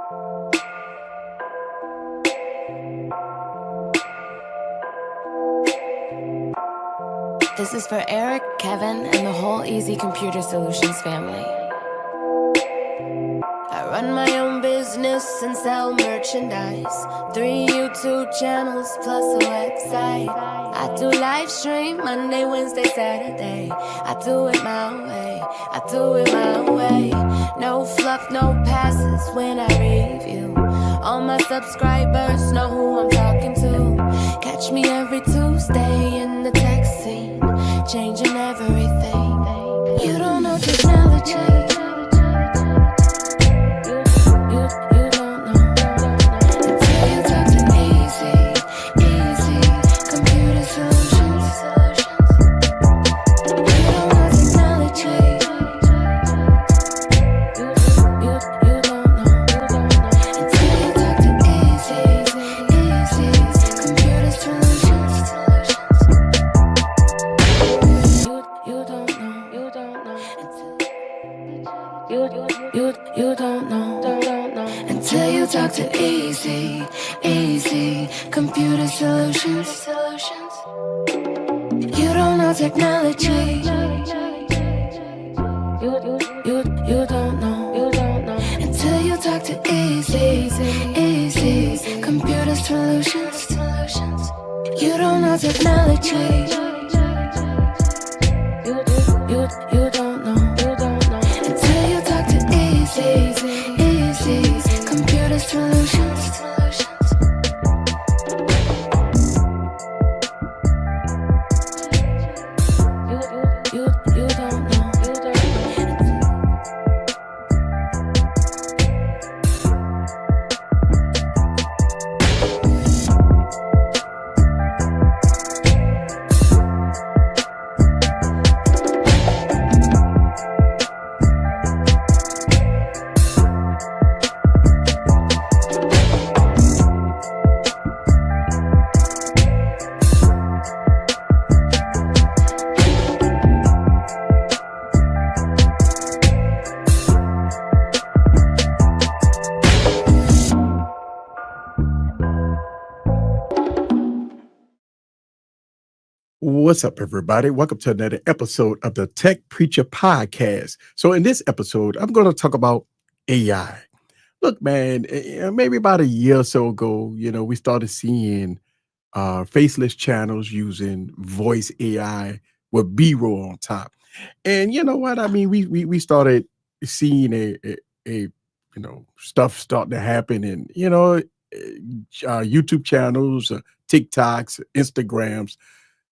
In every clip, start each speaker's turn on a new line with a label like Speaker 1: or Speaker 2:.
Speaker 1: This is for Eric, Kevin, and the whole Easy Computer Solutions family. I run my own business and sell merchandise. 3 YouTube channels plus a website. I do live stream Monday, Wednesday, Saturday. I do it my way, I do it my way. No fluff, no passes when I review. All my subscribers know who I'm talking to. Catch me every Tuesday in the tech scene, changing everything. You don't know technology. You don't know until you talk to Easy Computer Solutions. You don't know technology. You don't know until you talk to Easy Computer Solutions. You don't know technology. You don't know. Easy Computer Solutions. You don't know.
Speaker 2: What's up, everybody? Welcome to another episode of the Tech Preacher Podcast. So in this episode, I'm going to talk about AI. Look, man, maybe about a year or so ago, we started seeing faceless channels using voice AI with B-roll on top. And you know what? I mean, we started seeing a stuff starting to happen and, YouTube channels, TikToks, Instagrams.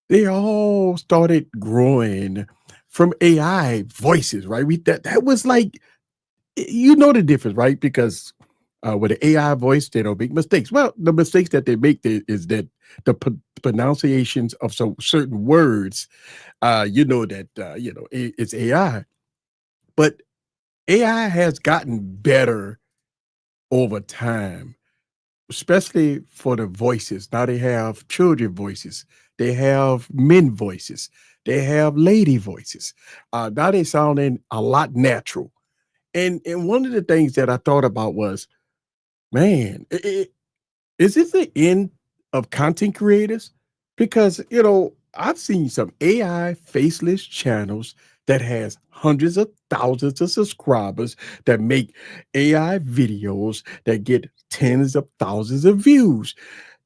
Speaker 2: They all started growing from AI voices, right? That was like, the difference, right? Because with the AI voice, they don't make mistakes. Well, the mistakes that they make is that the pronunciations of some certain words, it's AI. But AI has gotten better over time, especially for the voices. Now they have children voices. They have men voices. They have lady voices. Now they sounding a lot natural. And one of the things that I thought about was, man, is this the end of content creators? Because, I've seen some AI faceless channels that has hundreds of thousands of subscribers that make AI videos that get tens of thousands of views.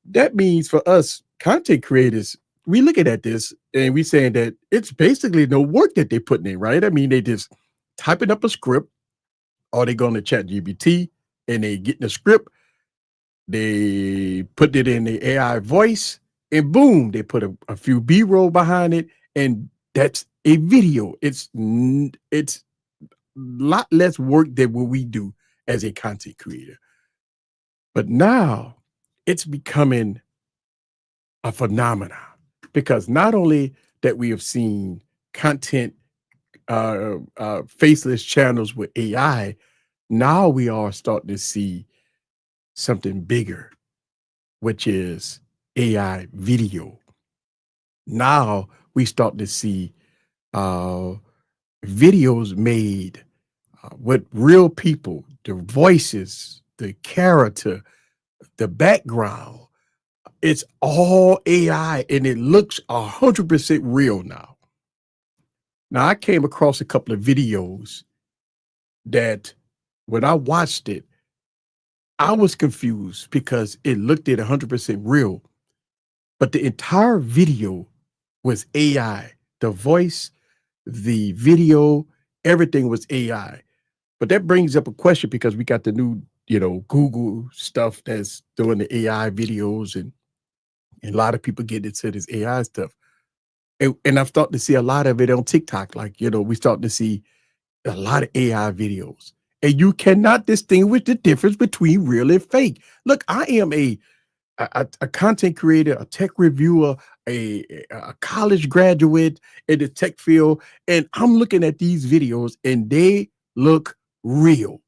Speaker 2: That means for us content creators, we looking at this and we saying that it's basically no work that they're putting in, right? I mean, they just typing up a script, or they going to ChatGPT and they getting the script, they put it in the AI voice, and boom, they put a few B-roll behind it, and that's a video. It's a lot less work than what we do as a content creator. But now it's becoming a phenomenon, because not only that we have seen content faceless channels with AI, now we are starting to see something bigger, which is AI video. Now we start to see videos made with real people, the voices the character, the background. It's all AI, and it looks 100% real now. Now, I came across a couple of videos that when I watched it, I was confused because it looked at 100% real, but the entire video was AI. The voice, the video, everything was AI. But that brings up a question because we got the new, Google stuff that's doing the AI videos, and a lot of people get into this AI stuff. And I've started to see a lot of it on TikTok. Like, we start to see a lot of AI videos. And you cannot distinguish the difference between real and fake. Look, I am a content creator, a tech reviewer, a college graduate in the tech field, and I'm looking at these videos and they look real.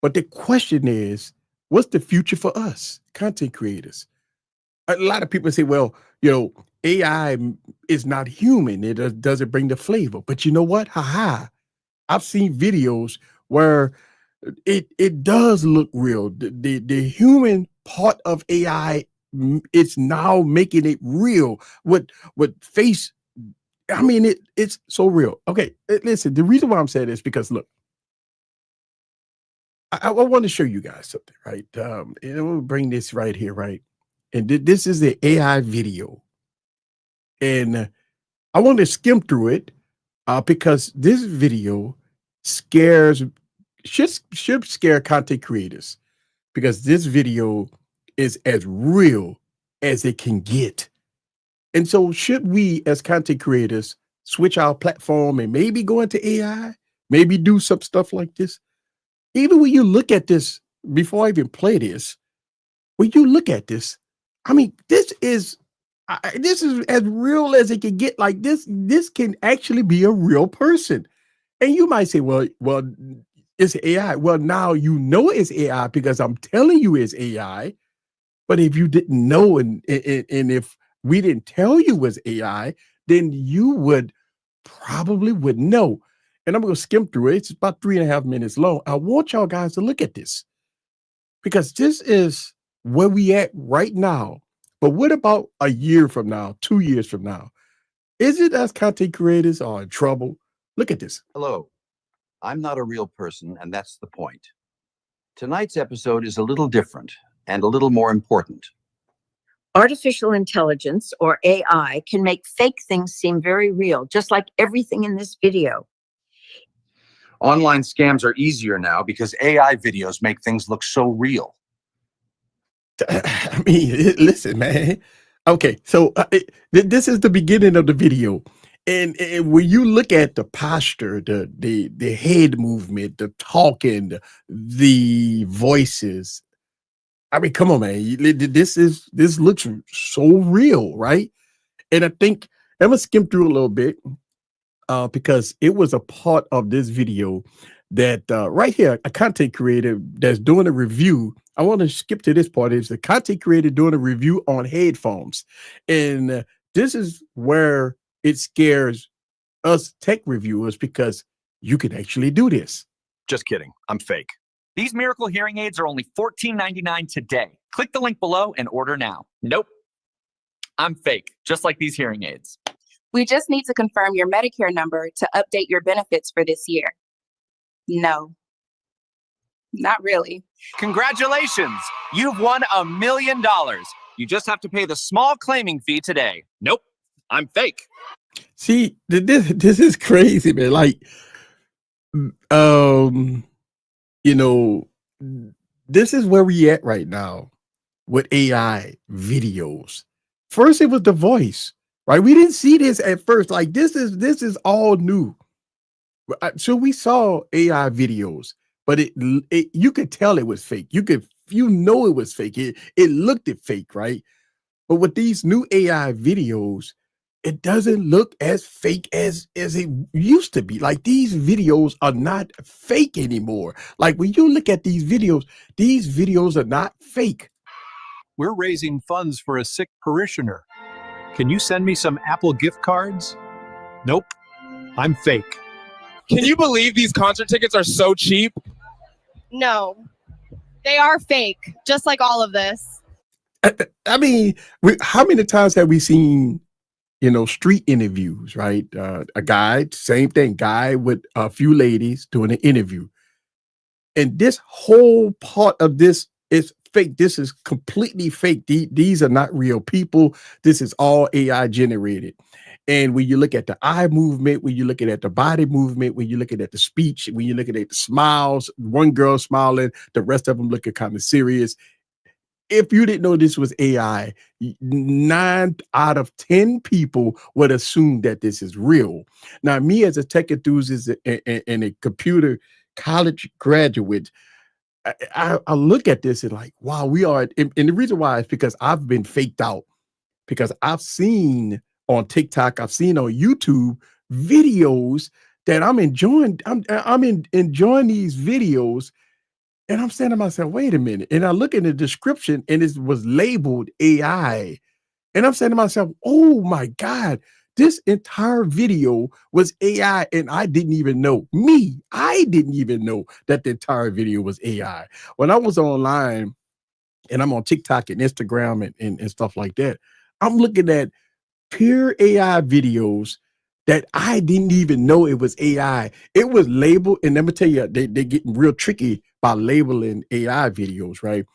Speaker 2: But the question is, what's the future for us, content creators? A lot of people say, well, AI is not human. It doesn't bring the flavor. But you know what? I've seen videos where it does look real. The human part of AI, it's now making it real with face. I mean, it's so real. Okay, listen. The reason why I'm saying this is because look, I want to show you guys something, right? And we'll bring this right here, right? And this is the AI video, and I want to skim through it because this video should scare content creators, because this video is as real as it can get. And so should we as content creators switch our platform and maybe go into AI, maybe do some stuff like this? Even when you look at this, before I even play this, when you look at this, I mean, this is as real as it can get. Like this can actually be a real person. And you might say, well, it's AI. Well, now you know it's AI because I'm telling you it's AI. But if you didn't know, and if we didn't tell you it was AI, then you would probably wouldn't know. And I'm going to skim through it. It's about 3.5 minutes long. I want y'all guys to look at this because this is where we at right now. But what about a year from now, 2 years from now? Is it us content creators are in trouble? Look at this.
Speaker 3: Hello, I'm not a real person, and that's the point. Tonight's episode is a little different and a little more important.
Speaker 4: Artificial intelligence, or AI, can make fake things seem very real, just like everything in this video.
Speaker 3: Online scams are easier now because AI videos make things look so real.
Speaker 2: I mean, listen, man. Okay, so this is the beginning of the video, and when you look at the posture, the head movement, the talking, the voices, I mean, come on, man. This looks so real, right? And I think I'm gonna skim through a little bit because it was a part of this video that right here, a content creator that's doing a review. I want to skip to this part. It's a content creator doing a review on headphones. And this is where it scares us tech reviewers because you can actually do this.
Speaker 5: Just kidding. I'm fake. These miracle hearing aids are only $14.99 today. Click the link below and order now. Nope. I'm fake, just like these hearing aids.
Speaker 6: We just need to confirm your Medicare number to update your benefits for this year. No, not really.
Speaker 5: Congratulations! You've won $1 million. You just have to pay the small claiming fee today. Nope. I'm fake.
Speaker 2: See, this is crazy, man. Like, this is where we at right now with AI videos. First, it was the voice, right? We didn't see this at first. Like, this is all new. So we saw AI videos, but you could tell it was fake. You know it was fake. It looked fake, right? But with these new AI videos, it doesn't look as fake as it used to be. Like, these videos are not fake anymore. Like, when you look at these videos are not fake.
Speaker 7: We're raising funds for a sick parishioner. Can you send me some Apple gift cards? Nope, I'm fake.
Speaker 8: Can you believe these concert tickets are so cheap?
Speaker 9: No.
Speaker 8: They are fake, just like all of this.
Speaker 2: I mean, how many times have we seen, street interviews, right? A guy, same thing, guy with a few ladies doing an interview. And this whole part of this is fake. This is completely fake. These are not real people. This is all AI generated. And when you look at the eye movement, when you look at the body movement, when you look at the speech, when you look at the smiles, one girl smiling, the rest of them looking kind of serious. If you didn't know this was AI, 9 out of 10 people would assume that this is real. Now, me as a tech enthusiast and a computer college graduate, I look at this and like, wow, we are. And the reason why is because I've been faked out, because I've seen on TikTok, I've seen on YouTube videos that I'm enjoying. Enjoying these videos. And I'm saying to myself, wait a minute. And I look in the description and it was labeled AI. And I'm saying to myself, oh my God, this entire video was AI. And I didn't even know. I didn't even know that the entire video was AI. When I was online and I'm on TikTok and Instagram and stuff like that, I'm looking at pure AI videos that I didn't even know it was AI. It was labeled, and let me tell you, they're getting real tricky by labeling AI videos, right?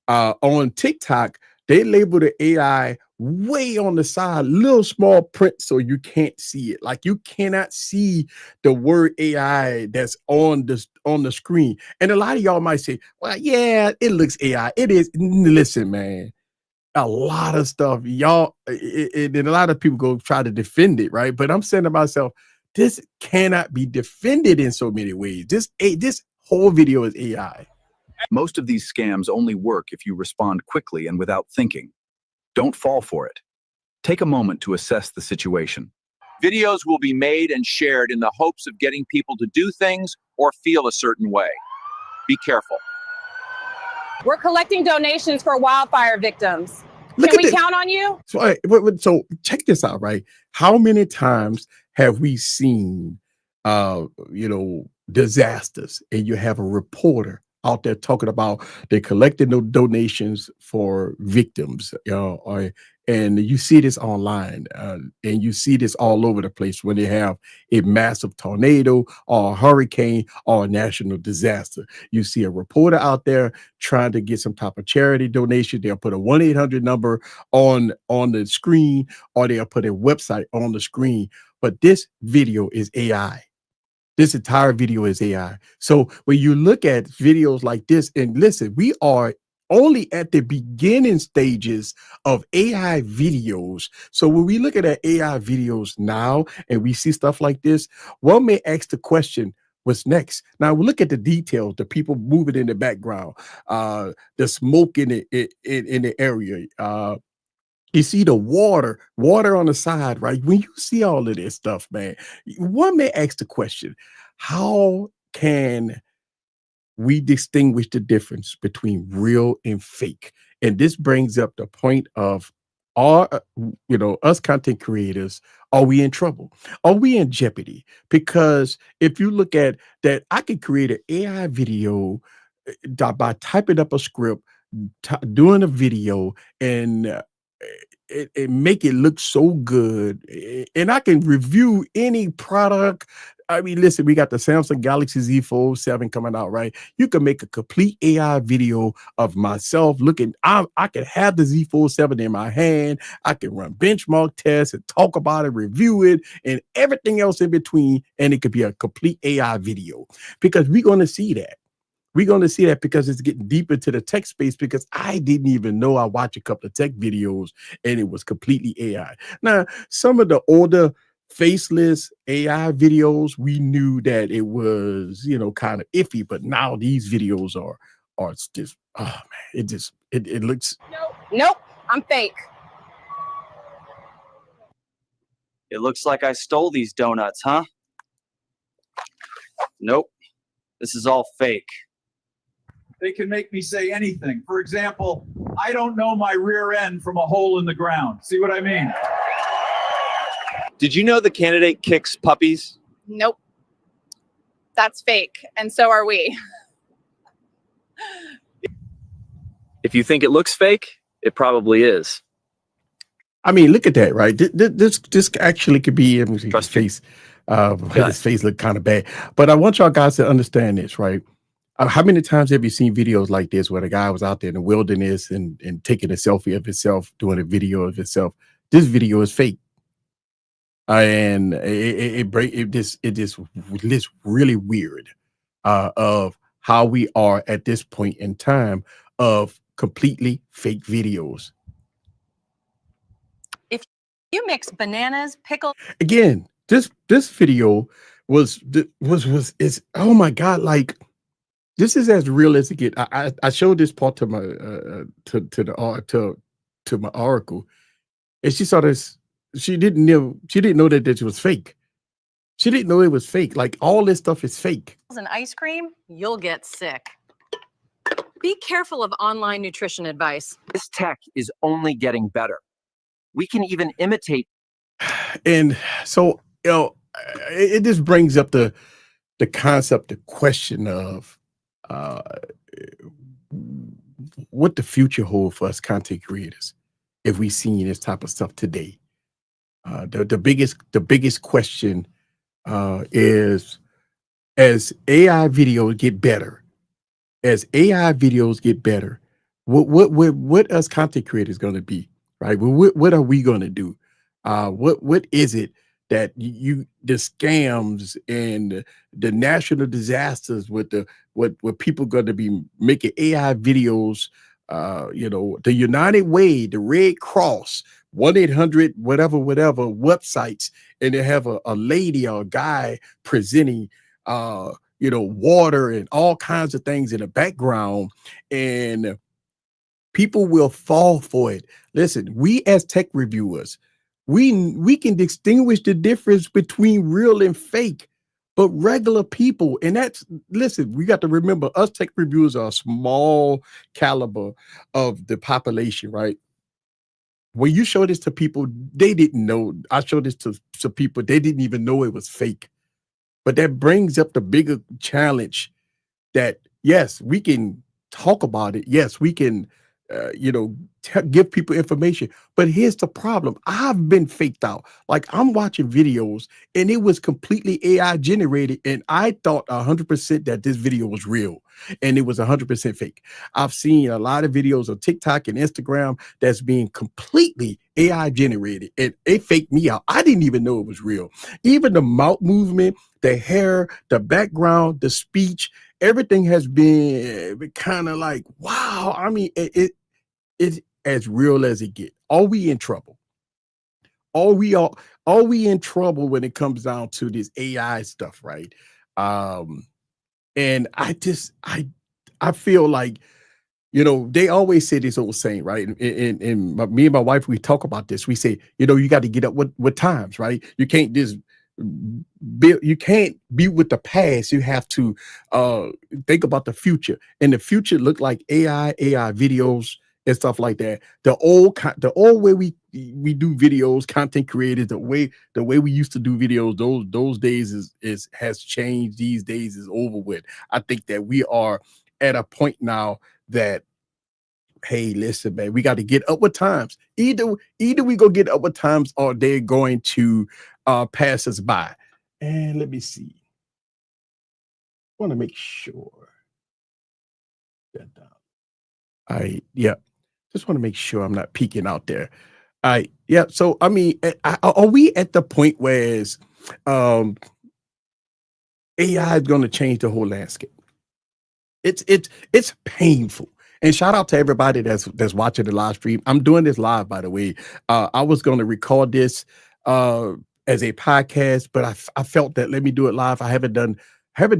Speaker 2: On TikTok, they label the AI way on the side, little small print, so you can't see it. Like you cannot see the word AI that's on the screen. And a lot of y'all might say, well, yeah, it looks AI. It is. Listen, man. A lot of stuff, y'all, and a lot of people go try to defend it, right? But I'm saying to myself, this cannot be defended in so many ways. This whole video is AI.
Speaker 9: Most of these scams only work if you respond quickly and without thinking. Don't fall for it. Take a moment to assess the situation.
Speaker 10: Videos will be made and shared in the hopes of getting people to do things or feel a certain way. Be careful.
Speaker 8: We're collecting donations for wildfire victims. Can we count on you?
Speaker 2: So check this out, right? How many times have we seen, disasters, and you have a reporter out there talking about they collected no donations for victims, and you see this online, and you see this all over the place when they have a massive tornado or a hurricane or a national disaster. You see a reporter out there trying to get some type of charity donation. They'll put a 1-800 number on the screen, or they'll put a website on the screen. But this video is AI. This entire video is AI. So when you look at videos like this, and listen, we are only at the beginning stages of AI videos. So when we look at AI videos now and we see stuff like this, one may ask the question, what's next? Now we look at the details, the people moving in the background, the smoke in the area. You see the water on the side, right? When you see all of this stuff, man, one may ask the question, how can we distinguish the difference between real and fake? And this brings up the point of, us content creators, are we in trouble? Are we in jeopardy? Because if you look at that, I could create an AI video by typing up a script, doing a video, and it make it look so good, and I can review any product. I mean, listen, we got the Samsung Galaxy Z Fold 7 coming out, right? You can make a complete AI video of myself looking. I can have the Z Fold 7 in my hand. I can run benchmark tests and talk about it, review it, and everything else in between, and it could be a complete AI video, because we're going to see that. We're going to see that because it's getting deep into the tech space, because I didn't even know. I watched a couple of tech videos and it was completely AI. Now, some of the older faceless AI videos, we knew that it was, kind of iffy, but now these videos are just, oh man, it looks.
Speaker 8: Nope, I'm fake.
Speaker 11: It looks like I stole these donuts, huh? Nope, this is all fake.
Speaker 10: They can make me say anything. For example, I don't know my rear end from a hole in the ground. See what I mean?
Speaker 11: Did you know the candidate kicks puppies?
Speaker 8: Nope. That's fake, and so are we.
Speaker 11: If you think it looks fake, it probably is.
Speaker 2: I mean, look at that, right? This actually could be his face. His face looked kind of bad. But I want y'all guys to understand this, right? How many times have you seen videos like this where the guy was out there in the wilderness and taking a selfie of himself, doing a video of himself? This video is fake. And it just really weird of how we are at this point in time of completely fake videos.
Speaker 12: If you mix bananas, pickles.
Speaker 2: Again, this video is, oh my God, like this is as real as it get. I showed this part to my to my oracle, and she saw this. She didn't know that this was fake. She didn't know it was fake. Like all this stuff is fake.
Speaker 12: And ice cream, you'll get sick. Be careful of online nutrition advice.
Speaker 5: This tech is only getting better. We can even imitate.
Speaker 2: And so, it just brings up the concept, the question of what the future holds for us content creators if we see this type of stuff today. The biggest question is, as AI videos get better, what us content creators going to be, right? What are we going to do? What is it that the scams and the national disasters with what people going to be making AI videos? The United Way, the Red Cross, 1-800 whatever websites, and they have a lady or a guy presenting water and all kinds of things in the background, and people will fall for it. Listen, we as tech reviewers, we can distinguish the difference between real and fake. But regular people, and listen, we got to remember, us tech reviewers are a small caliber of the population, right? When you show this to people, they didn't know. I showed this to people, they didn't even know it was fake. But that brings up the bigger challenge that, yes, we can talk about it. Yes, we can, give people information. But here's the problem. I've been faked out. Like, I'm watching videos and it was completely AI generated. And I thought 100% that this video was real and it was 100% fake. I've seen a lot of videos on TikTok and Instagram that's being completely AI generated, and it faked me out. I didn't even know it was real. Even the mouth movement, the hair, the background, the speech, everything has been kind of like, wow. I mean, it's as real as it gets. Are we in trouble? Are we in trouble when it comes down to this AI stuff, right? And I feel like, they always say this old saying, right? And me and my wife, we talk about this. We say, you got to get up with times, right? You can't just you can't be with the past. You have to think about the future, and the future look like AI videos and stuff like that. The old way we do videos, content creators, the way we used to do videos, those days has changed. These days is over with. I think that we are at a point now that, hey, listen, man, we got to get up with times. Either we go get up with times, or they're going to pass us by. And let me see. I want to make sure that just want to make sure I'm not peeking out there. So I mean, are we at the point where AI is going to change the whole landscape? It's painful. And shout out to everybody that's watching the live stream. I'm doing this live, by the way. I was going to record this as a podcast, but I felt that let me do it live. I haven't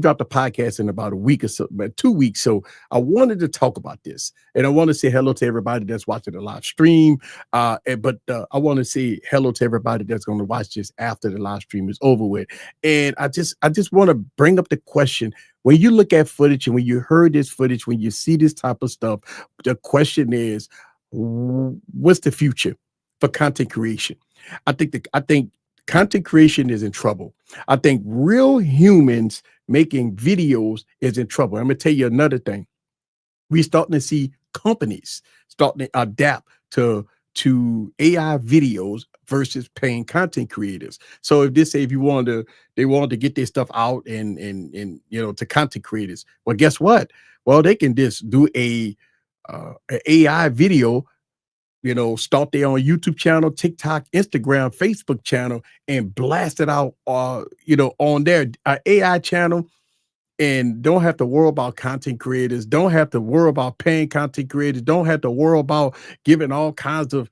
Speaker 2: dropped a podcast in about a week or so, about 2 weeks. So I wanted to talk about this, and I want to say hello to everybody that's watching the live stream. But I want to say hello to everybody that's going to watch this after the live stream is over with. And I just want to bring up the question: when you look at footage and when you heard this footage, when you see this type of stuff, the question is, what's the future for content creation? I think content creation is in trouble. I think real humans making videos is in trouble. I'm gonna tell you another thing. We're starting to see companies starting to adapt to AI videos versus paying content creators. So if they wanted to get their stuff out and to content creators, well, guess what? Well, they can just do a AI video, start their own YouTube channel, TikTok, Instagram, Facebook channel, and blast it out, on their AI channel, and don't have to worry about content creators, don't have to worry about paying content creators, don't have to worry about giving all kinds of,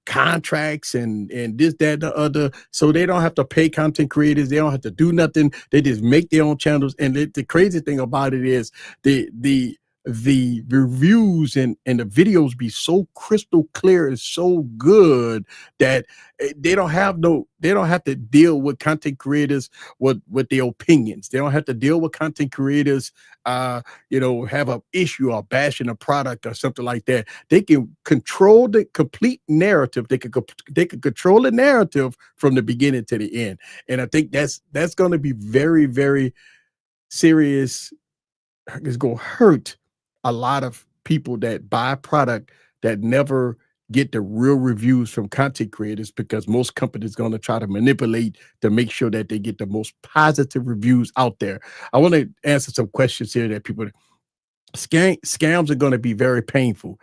Speaker 2: contracts and this, that, the other. So they don't have to pay content creators. They don't have to do nothing. They just make their own channels. And the crazy thing about it is the reviews and the videos be so crystal clear and so good that they don't have to deal with content creators with their opinions. They don't have to deal with content creators have an issue or bashing a product or something like that. They can control the complete narrative. They can control the narrative from the beginning to the end. And I think that's going to be very, very serious. It's going to hurt a lot of people that buy product that never get the real reviews from content creators, because most companies going to try to manipulate to make sure that they get the most positive reviews out there. I want to answer some questions here that people scams are going to be very painful.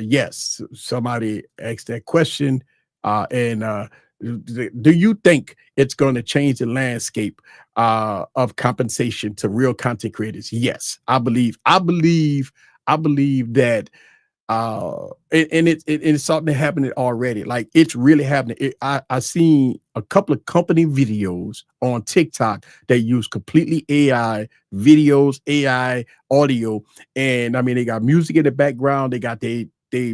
Speaker 2: Yes, somebody asked that question. Do you think it's going to change the landscape of compensation to real content creators? Yes, I believe that, and it's something happening already. Like, it's really happening. I seen a couple of company videos on TikTok that use completely AI videos, AI audio, and I mean, they got music in the background, they got the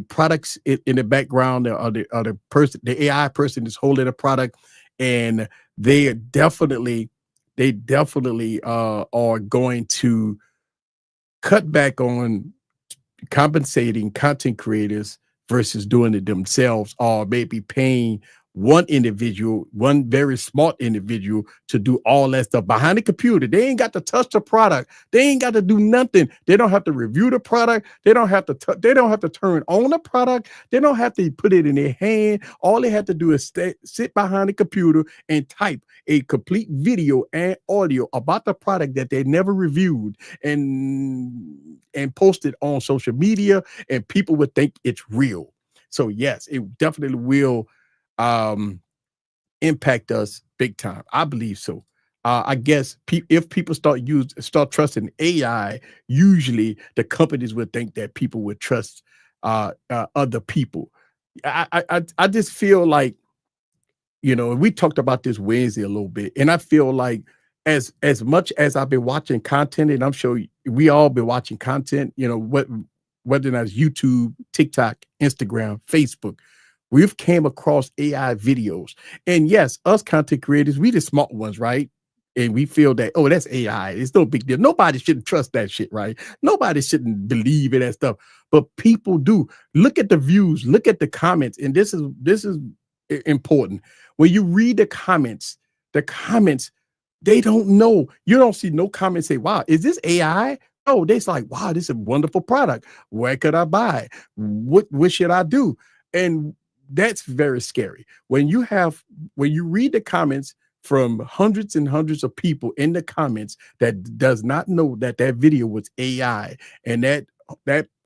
Speaker 2: products in the background, or the AI person is holding a product, and they definitely are going to cut back on compensating content creators versus doing it themselves, or maybe paying one very smart individual to do all that stuff behind the computer. They ain't got to touch the product. They ain't got to do nothing. They don't have to review the product. They don't have to turn on the product. They don't have to put it in their hand. All they have to do is sit behind the computer and type a complete video and audio about the product that they never reviewed, and post it on social media, and people would think it's real. So yes, it definitely will impact us big time. I believe so. I guess if people start trusting AI, usually the companies would think that people would trust other people. I just feel like, we talked about this Wednesday a little bit, and I feel like as much as I've been watching content, and I'm sure we all been watching content, whether or not it's YouTube, TikTok, Instagram, Facebook, we've came across AI videos. And yes, us content creators, we the smart ones, right? And we feel that, oh, that's AI. It's no big deal. Nobody shouldn't trust that shit, right? Nobody shouldn't believe in that stuff. But people do. Look at the views, look at the comments. And this is important. When you read the comments, they don't know. You don't see no comments say, wow, is this AI? Oh, they're like, wow, this is a wonderful product. Where could I buy? What should I do? And that's very scary. When you read the comments from hundreds and hundreds of people in the comments that does not know that video was AI, and that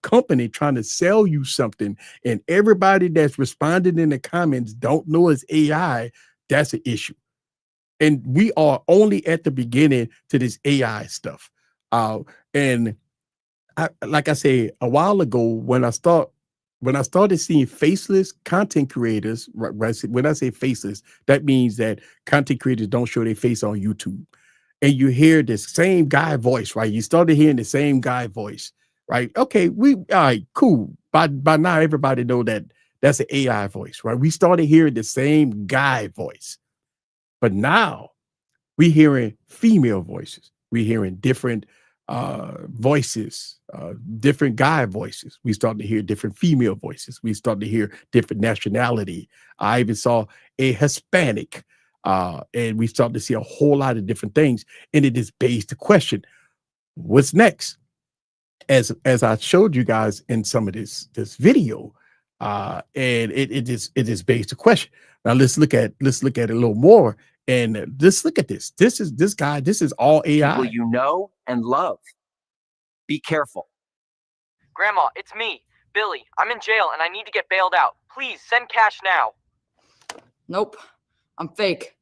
Speaker 2: company trying to sell you something, and everybody that's responded in the comments don't know it's AI, that's an issue. And we are only at the beginning to this AI stuff. And like I said a while ago, when I started seeing faceless content creators, right? When I say faceless, that means that content creators don't show their face on YouTube. And you hear this same guy voice, right? You started hearing the same guy voice, right? Okay, all right, cool. By now, everybody know that that's an AI voice, right? We started hearing the same guy voice. But now we're hearing female voices. We're hearing different voices, different guy voices. We start to hear different female voices. We start to hear different nationality. I even saw a Hispanic, and we start to see a whole lot of different things. And it is based the question, what's next? as I showed you guys in some of this video, and it is based a question. Now let's look at it a little more, and let's look at this. This is all AI.
Speaker 5: People you know and love. Be careful.
Speaker 13: Grandma, it's me, Billy. I'm in jail and I need to get bailed out. Please send cash now.
Speaker 14: Nope, I'm fake.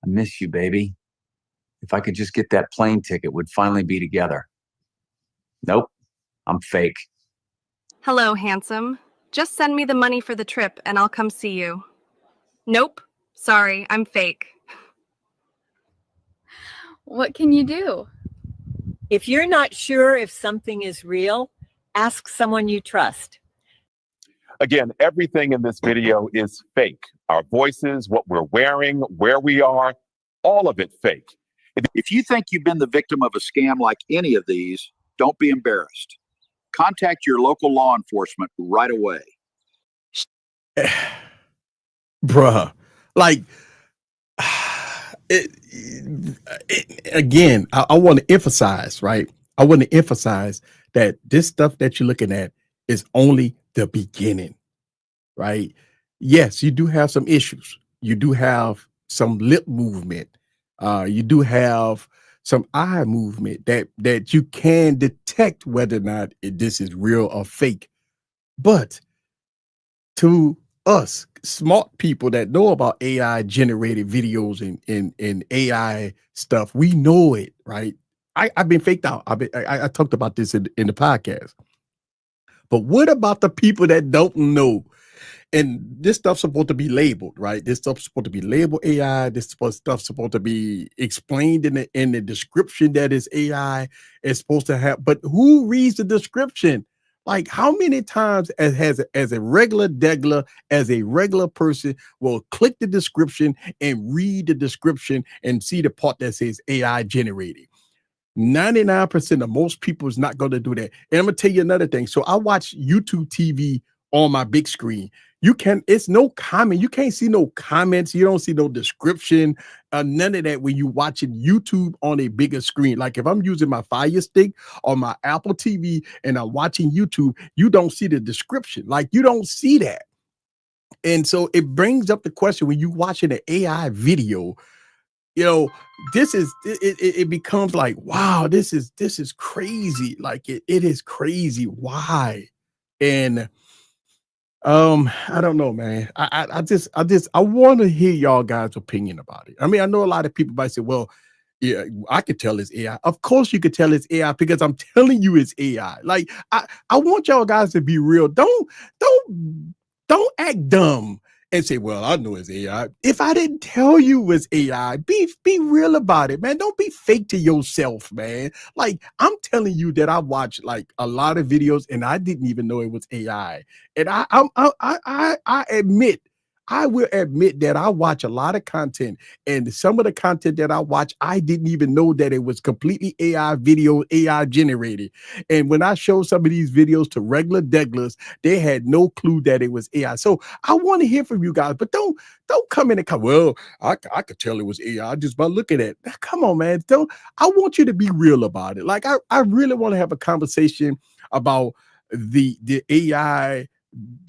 Speaker 3: I miss you, baby. If I could just get that plane ticket, we'd finally be together. Nope, I'm fake.
Speaker 15: Hello, handsome. Just send me the money for the trip and I'll come see you. Nope, sorry, I'm fake.
Speaker 16: What can you do?
Speaker 4: If you're not sure if something is real, ask someone you trust.
Speaker 17: Again, everything in this video is fake. Our voices, what we're wearing, where we are, all of it fake.
Speaker 18: If you think you've been the victim of a scam like any of these, don't be embarrassed. Contact your local law enforcement right away.
Speaker 2: Bruh, like, again, I want to emphasize, right? I want to emphasize that this stuff that you're looking at is only the beginning, right? Yes, you do have some issues. You do have some lip movement. You do have some eye movement that you can detect whether or not this is real or fake. But to us smart people that know about AI generated videos and AI stuff, we know it, right? I've been faked out. I talked about this in the podcast. But what about the people that don't know? And this stuff's supposed to be labeled, right? This stuff's supposed to be labeled AI. This stuff's supposed to be explained in the description that is AI. It's supposed to have, but who reads the description? Like, how many times as a regular degler, as a regular person will click the description and read the description and see the part that says AI generated? 99% of most people is not going to do that. And I'm going to tell you another thing. So I watch YouTube TV on my big screen. It's no comment. You can't see no comments. You don't see no description, none of that when you watching YouTube on a bigger screen. Like if I'm using my Fire Stick or my Apple TV and I'm watching YouTube, you don't see the description. Like you don't see that. And so it brings up the question when you watching an AI video, you know, it becomes like, wow, this is crazy. Like it is crazy. Why? And I don't know, man. I want to hear y'all guys' opinion about it. I mean, I know a lot of people might say, well, yeah, I could tell it's AI. Of course you could tell it's AI because I'm telling you it's AI. Like I want y'all guys to be real. Don't act dumb and say, well, I know it's AI. If I didn't tell you it was AI, be real about it, man. Don't be fake to yourself, man. Like I'm telling you that I watched like a lot of videos and I didn't even know it was AI. And I admit, I will admit that I watch a lot of content, and some of the content that I watch, I didn't even know that it was completely AI video, AI generated. And when I showed some of these videos to regular deglers, they had no clue that it was AI. So I want to hear from you guys, but don't come in and come, well, I could tell it was AI just by looking at it. Come on, man. I want you to be real about it. Like I really want to have a conversation about the AI,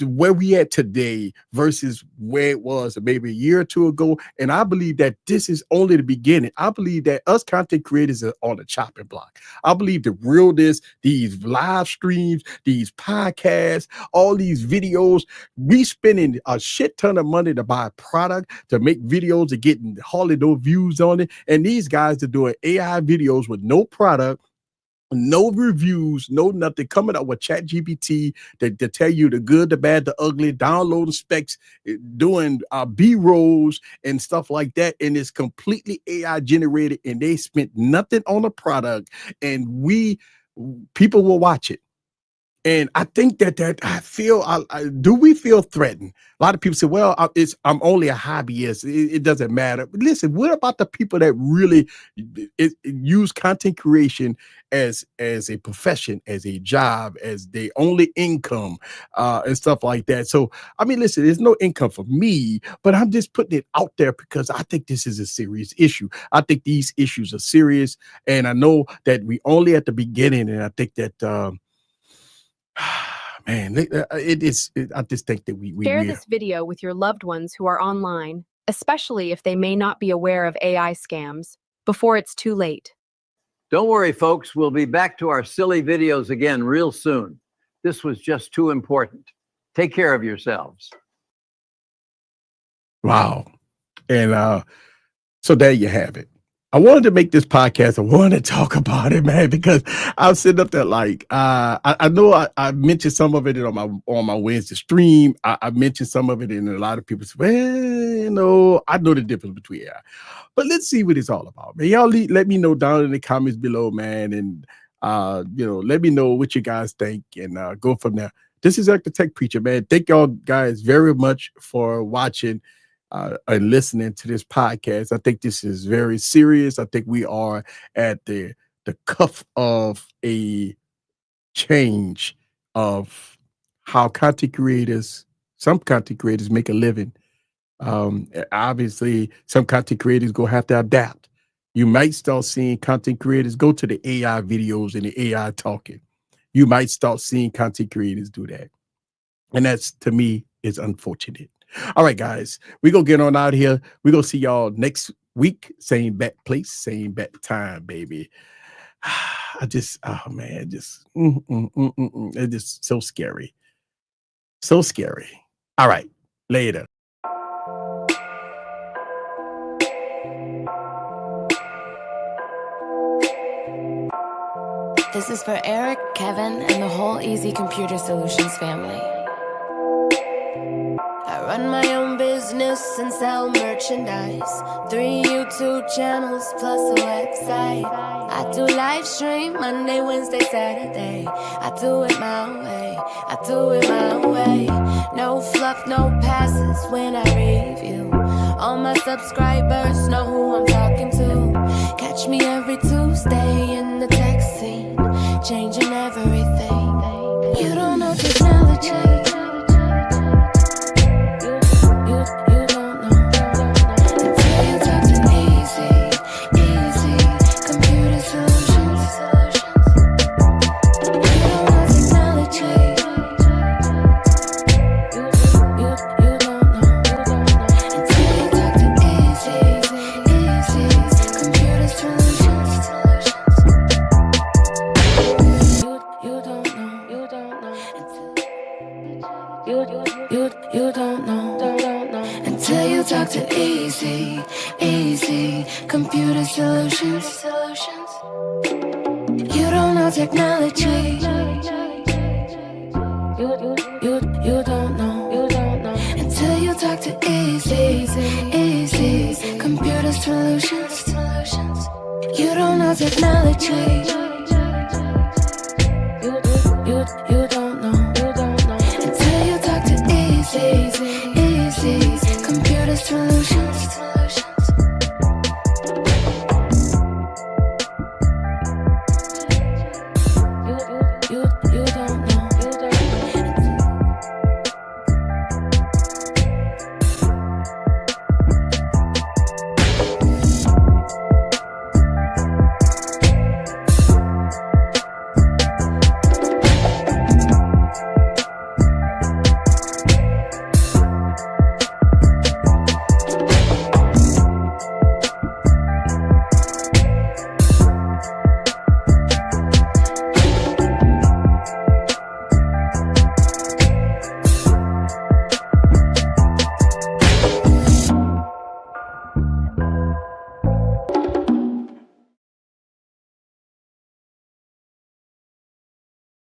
Speaker 2: where we at today versus where it was maybe a year or two ago. And I believe that this is only the beginning. I believe that us content creators are on the chopping block. I believe the realness, these live streams, these podcasts, all these videos, we spending a shit ton of money to buy a product, to make videos, and getting hardly no views on it. And these guys are doing AI videos with no product, no reviews, no nothing, coming up with ChatGPT to tell you the good, the bad, the ugly, download the specs, doing B-rolls and stuff like that. And it's completely AI generated and they spent nothing on the product, and people will watch it. And I think that do we feel threatened? A lot of people say, well, I'm only a hobbyist. It doesn't matter. But listen, what about the people that really use content creation as a profession, as a job, as their only income, and stuff like that? So, I mean, listen, there's no income for me, but I'm just putting it out there because I think this is a serious issue. I think these issues are serious, and I know that we only at the beginning, and I think that man, I just think that we
Speaker 15: Share this video with your loved ones who are online, especially if they may not be aware of AI scams, before it's too late.
Speaker 19: Don't worry, folks. We'll be back to our silly videos again real soon. This was just too important. Take care of yourselves.
Speaker 2: Wow. And so there you have it. I wanted to make this podcast. I wanted to talk about it, man, because I was sitting up there like, I know I mentioned some of it on my Wednesday stream. I mentioned some of it, and a lot of people say, well, I know the difference between AI. But let's see what it's all about, man. Y'all let me know down in the comments below, man, and let me know what you guys think, and go from there. This is Eric the Tech Preacher, man. Thank y'all guys very much for watching and listening to this podcast. I think this is very serious. I think we are at the cuff of a change of how some content creators make a living. Obviously, some content creators go have to adapt. You might start seeing content creators go to the AI videos and the AI talking. You might start seeing content creators do that. And that's, to me, is unfortunate. All right, guys, we're going to get on out of here. We're going to see y'all next week. Same bat place, same bat time, baby. It's just so scary. So scary. All right, later.
Speaker 1: This is for Eric, Kevin, and the whole Easy Computer Solutions family. I run my own business and sell merchandise. 3 YouTube channels plus a website. I do live stream Monday, Wednesday, Saturday. I do it my way. I do it my way. No fluff, no passes when I review. All my subscribers know who I'm talking to. Catch me every Tuesday in the tech scene, changing everything. You don't know technology. You don't know until you talk to Easy Computer Solutions. You don't know technology. You don't know until you talk to Easy Computer Solutions. You don't know technology. You don't know until you talk to Easy Computer Solutions. You don't know.